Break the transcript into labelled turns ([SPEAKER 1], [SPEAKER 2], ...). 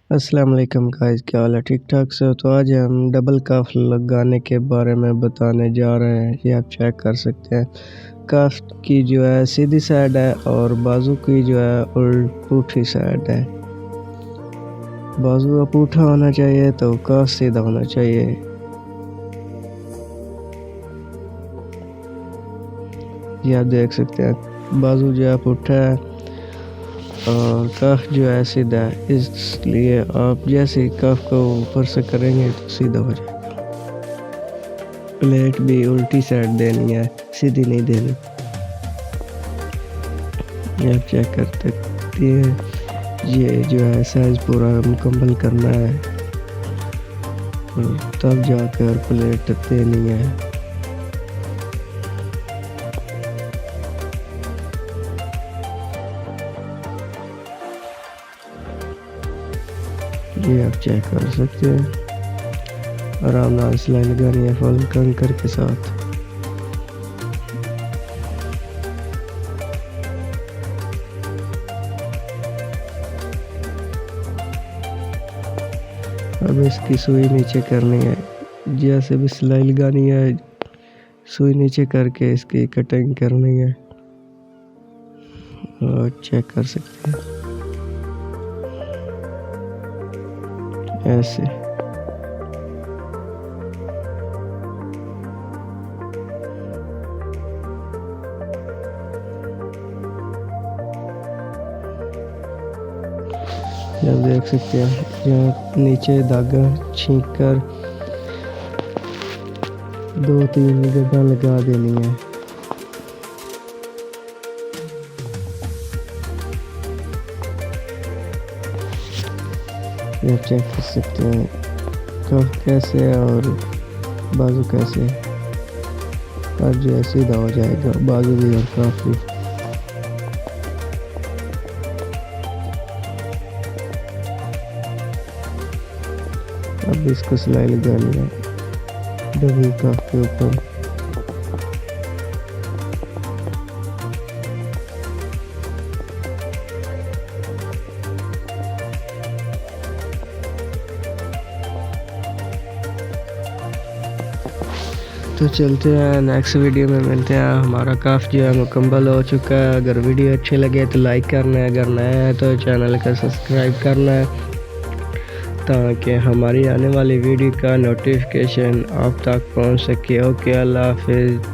[SPEAKER 1] अस्सलाम वालेकुम गाइस, क्या हाल है? ठीक ठाक से हो? तो आज हम डबल काफ लगाने के बारे में बताने जा रहे हैं। ये आप चेक कर सकते हैं, काफ की जो है सीधी साइड है और बाजू की जो है पुठी साइड है। बाजू पुठा होना चाहिए तो काफ सीधा होना चाहिए। ये आप देख सकते हैं, बाजू जो है पुठा है और कफ जो है सीधा है, इसलिए आप जैसे ही कफ को ऊपर से करेंगे तो सीधा हो जाएगा। प्लेट भी उल्टी साइड देनी है, सीधी नहीं देनी। ये आप चेक कर सकते हैं, ये जो है साइज पूरा मुकम्मल करना है तब जाकर प्लेट देनी है। ये आप चेक कर सकते हैं, आराम नाल सिलाई लगानी है फुल कंकर के साथ। अब इसकी सुई नीचे करनी है, जैसे भी सिलाई लगानी है सुई नीचे करके इसकी कटिंग करनी है। और चेक कर सकते हैं ऐसे। आप देख सकते हैं, यहाँ नीचे धागा छींक कर 2-3 गड्ढा लगा देनी है। ये चेक कर सकते हैं कफ कैसे है और बाजू कैसे है। अब जो है सीधा हो जाएगा बाजू भी और कफ भी। अब इसको सिलाई लगानी है डबल कफ के ऊपर। तो चलते हैं नेक्स्ट वीडियो में मिलते हैं। हमारा काफ जो है मुकम्मल हो चुका है। अगर वीडियो अच्छी लगे तो लाइक करना है, अगर नया है तो चैनल का सब्सक्राइब करना है ताकि हमारी आने वाली वीडियो का नोटिफिकेशन आप तक पहुंच सके। ओके, अल्लाह हाफिज़।